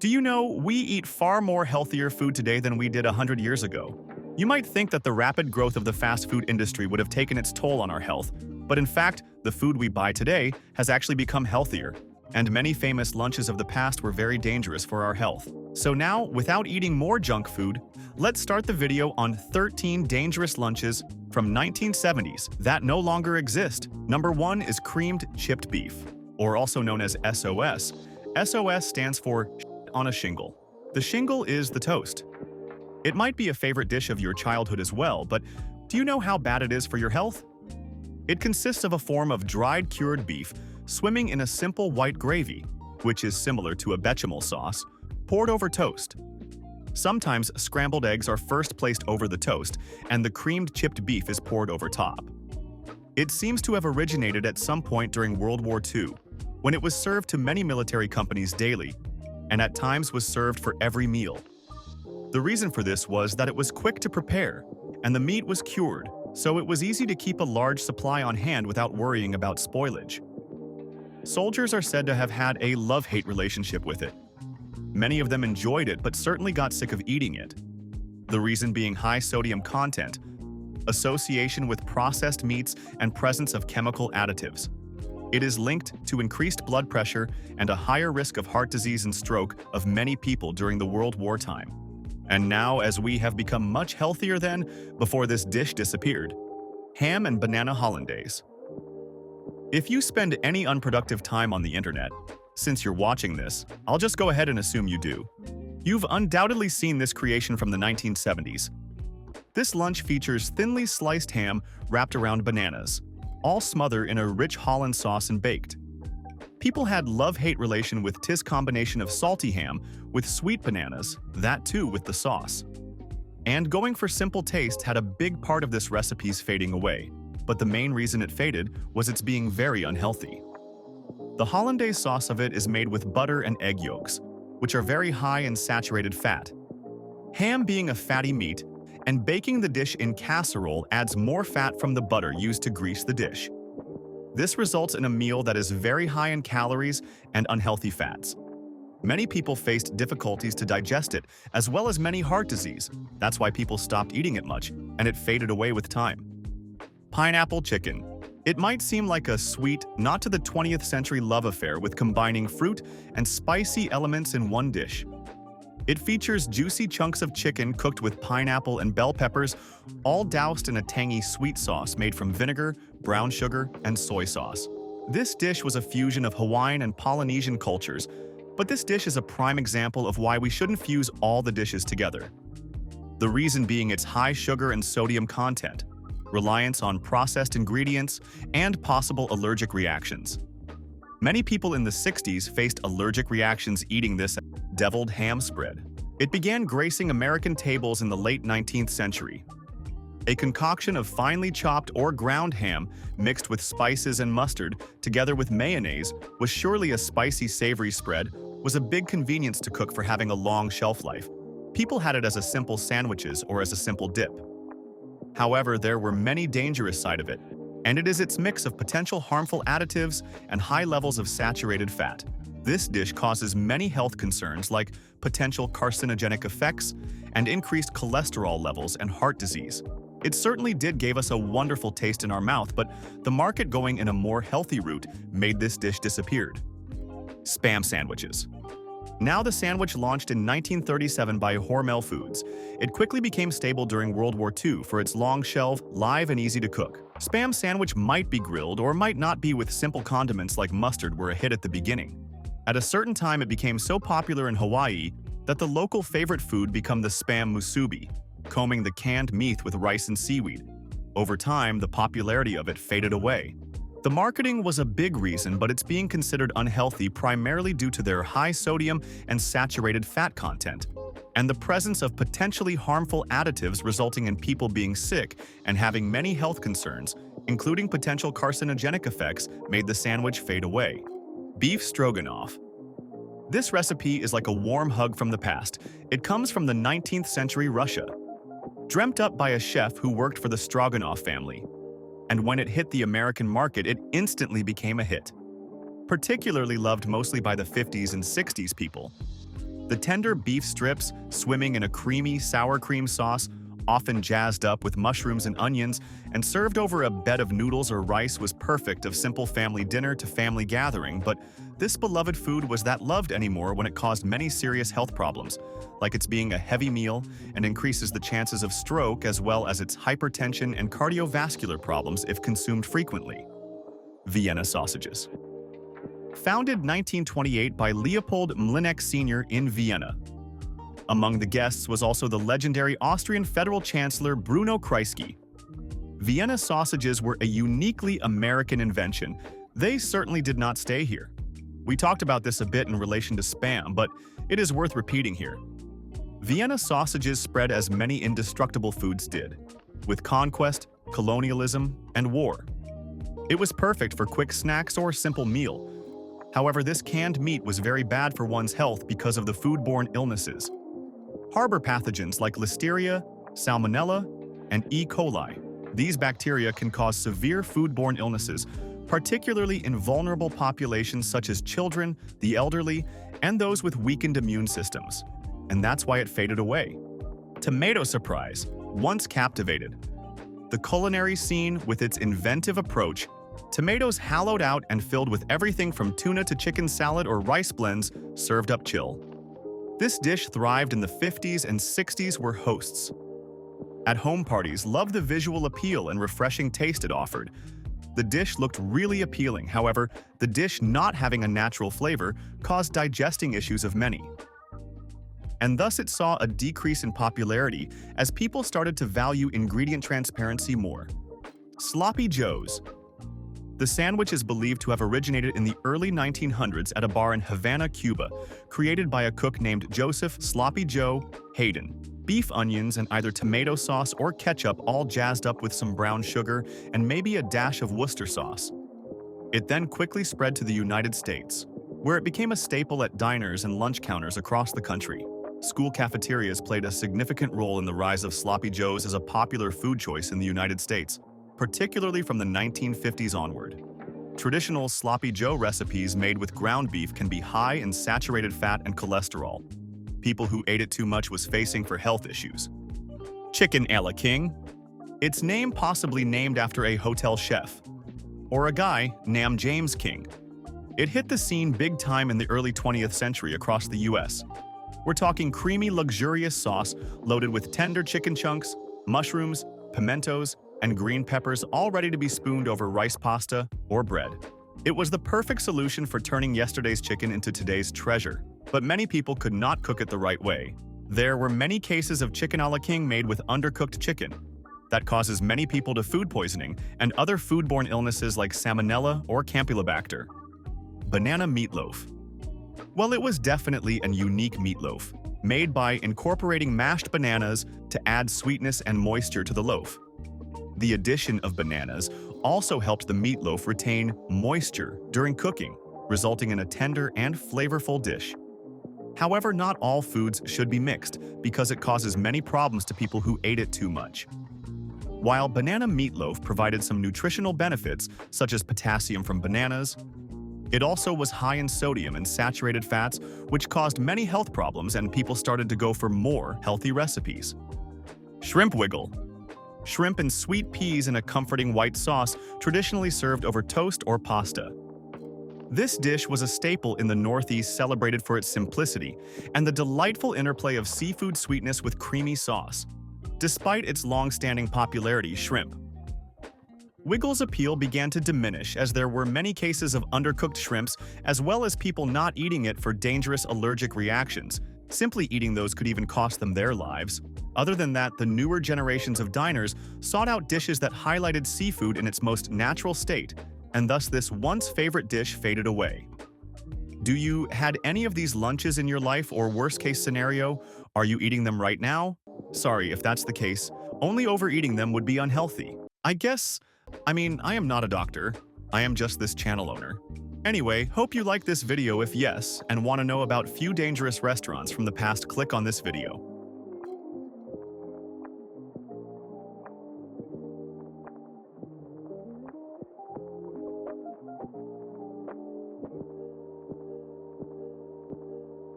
Do you know we eat far more healthier food today than we did 100 years ago? You might think that the rapid growth of the fast food industry would have taken its toll on our health, but in fact, the food we buy today has actually become healthier, and many famous lunches of the past were very dangerous for our health. So now, without eating more junk food, let's start the video on 13 dangerous lunches from 1970s that no longer exist. Number 1 is creamed chipped beef, or also known as SOS. SOS stands for on a shingle. The shingle is the toast. It might be a favorite dish of your childhood as well, but do you know how bad it is for your health? It consists of a form of dried cured beef swimming in a simple white gravy, which is similar to a bechamel sauce, poured over toast. Sometimes scrambled eggs are first placed over the toast, and the creamed chipped beef is poured over top. It seems to have originated at some point during World War II, when it was served to many military companies daily, and at times was served for every meal. The reason for this was that it was quick to prepare, and the meat was cured, so it was easy to keep a large supply on hand without worrying about spoilage. Soldiers are said to have had a love-hate relationship with it. Many of them enjoyed it, but certainly got sick of eating it. The reason being high sodium content, association with processed meats, and presence of chemical additives. It is linked to increased blood pressure and a higher risk of heart disease and stroke of many people during the World War time. And now, as we have become much healthier than before this dish disappeared, ham and banana hollandaise. If you spend any unproductive time on the internet, since you're watching this, I'll just go ahead and assume you do. You've undoubtedly seen this creation from the 1970s. This lunch features thinly sliced ham wrapped around bananas, all smothered in a rich Holland sauce and baked. People had love-hate relation with this combination of salty ham with sweet bananas, that too with the sauce. And going for simple taste had a big part of this recipe's fading away, but the main reason it faded was its being very unhealthy. The hollandaise sauce of it is made with butter and egg yolks, which are very high in saturated fat. Ham being a fatty meat, and baking the dish in casserole adds more fat from the butter used to grease the dish. This results in a meal that is very high in calories and unhealthy fats. Many people faced difficulties to digest it, as well as many heart disease. That's why people stopped eating it much, and it faded away with time. Pineapple chicken. It might seem like a sweet, not to the 20th century love affair with combining fruit and spicy elements in one dish. It features juicy chunks of chicken cooked with pineapple and bell peppers, all doused in a tangy sweet sauce made from vinegar, brown sugar, and soy sauce. This dish was a fusion of Hawaiian and Polynesian cultures, but this dish is a prime example of why we shouldn't fuse all the dishes together. The reason being its high sugar and sodium content, reliance on processed ingredients, and possible allergic reactions. Many people in the 60s faced allergic reactions eating this deviled ham spread. It began gracing American tables in the late 19th century. A concoction of finely chopped or ground ham mixed with spices and mustard, together with mayonnaise, was surely a spicy savory spread, was a big convenience to cook for having a long shelf life. People had it as a simple sandwiches or as a simple dip. However, there were many dangerous side of it, and it is its mix of potential harmful additives and high levels of saturated fat. This dish causes many health concerns like potential carcinogenic effects and increased cholesterol levels and heart disease. It certainly did give us a wonderful taste in our mouth, but the market going in a more healthy route made this dish disappeared. Spam sandwiches. Now the sandwich launched in 1937 by Hormel Foods. It quickly became stable during World War II for its long shelf, live and easy to cook. Spam sandwich might be grilled or might not be with simple condiments like mustard were a hit at the beginning. At a certain time it became so popular in Hawaii that the local favorite food became the spam musubi, combing the canned meat with rice and seaweed. Over time, the popularity of it faded away. The marketing was a big reason, but it's being considered unhealthy primarily due to their high sodium and saturated fat content, and the presence of potentially harmful additives resulting in people being sick and having many health concerns, including potential carcinogenic effects, made the sandwich fade away. Beef stroganoff. This recipe is like a warm hug from the past. It comes from the 19th century Russia. Dreamt up by a chef who worked for the Stroganoff family. And when it hit the American market, it instantly became a hit. Particularly loved mostly by the 50s and 60s people. The tender beef strips, swimming in a creamy sour cream sauce, often jazzed up with mushrooms and onions, and served over a bed of noodles or rice was perfect of simple family dinner to family gathering, but this beloved food was that loved anymore when it caused many serious health problems, like its being a heavy meal and increases the chances of stroke as well as its hypertension and cardiovascular problems if consumed frequently. Vienna sausages. Founded 1928 by Leopold Mlinek Sr. in Vienna. Among the guests was also the legendary Austrian Federal Chancellor Bruno Kreisky. Vienna sausages were a uniquely American invention. They certainly did not stay here. We talked about this a bit in relation to Spam, but it is worth repeating here. Vienna sausages spread as many indestructible foods did, with conquest, colonialism, and war. It was perfect for quick snacks or simple meal. However, this canned meat was very bad for one's health because of the foodborne illnesses. Harbor pathogens like Listeria, Salmonella, and E. coli. These bacteria can cause severe foodborne illnesses, particularly in vulnerable populations such as children, the elderly, and those with weakened immune systems. And that's why it faded away. Tomato surprise, once captivated. The culinary scene with its inventive approach, tomatoes hollowed out and filled with everything from tuna to chicken salad or rice blends, served up chill. This dish thrived in the 50s and 60s were hosts. At home parties, loved the visual appeal and refreshing taste it offered. The dish looked really appealing, however, the dish not having a natural flavor caused digesting issues of many. And thus it saw a decrease in popularity as people started to value ingredient transparency more. Sloppy Joes. The sandwich is believed to have originated in the early 1900s at a bar in Havana, Cuba, created by a cook named Joseph Sloppy Joe Hayden. Beef onions and either tomato sauce or ketchup all jazzed up with some brown sugar and maybe a dash of Worcester sauce. It then quickly spread to the United States, where it became a staple at diners and lunch counters across the country. School cafeterias played a significant role in the rise of Sloppy Joes as a popular food choice in the United States, particularly from the 1950s onward. Traditional Sloppy Joe recipes made with ground beef can be high in saturated fat and cholesterol. People who ate it too much was facing for health issues. Chicken a la King. Its name possibly named after a hotel chef, or a guy named James King. It hit the scene big time in the early 20th century across the US. We're talking creamy, luxurious sauce loaded with tender chicken chunks, mushrooms, pimentos, and green peppers all ready to be spooned over rice pasta or bread. It was the perfect solution for turning yesterday's chicken into today's treasure, but many people could not cook it the right way. There were many cases of chicken a la King made with undercooked chicken. That causes many people to food poisoning and other foodborne illnesses like salmonella or campylobacter. Banana meatloaf. Well, it was definitely a unique meatloaf, made by incorporating mashed bananas to add sweetness and moisture to the loaf. The addition of bananas also helped the meatloaf retain moisture during cooking, resulting in a tender and flavorful dish. However, not all foods should be mixed because it causes many problems to people who ate it too much. While banana meatloaf provided some nutritional benefits, such as potassium from bananas, it also was high in sodium and saturated fats, which caused many health problems, and people started to go for more healthy recipes. Shrimp wiggle. Shrimp and sweet peas in a comforting white sauce, traditionally served over toast or pasta. This dish was a staple in the Northeast, celebrated for its simplicity and the delightful interplay of seafood sweetness with creamy sauce. Despite its long-standing popularity, shrimp wiggle's appeal began to diminish as there were many cases of undercooked shrimps, as well as people not eating it for dangerous allergic reactions. Simply eating those could even cost them their lives. Other than that, the newer generations of diners sought out dishes that highlighted seafood in its most natural state, and thus this once favorite dish faded away. Do you had any of these lunches in your life, or worst case scenario, are you eating them right now? Sorry, if that's the case, only overeating them would be unhealthy. I am not a doctor. I am just this channel owner. Anyway, hope you like this video. If yes, and want to know about few dangerous restaurants from the past, click on this video.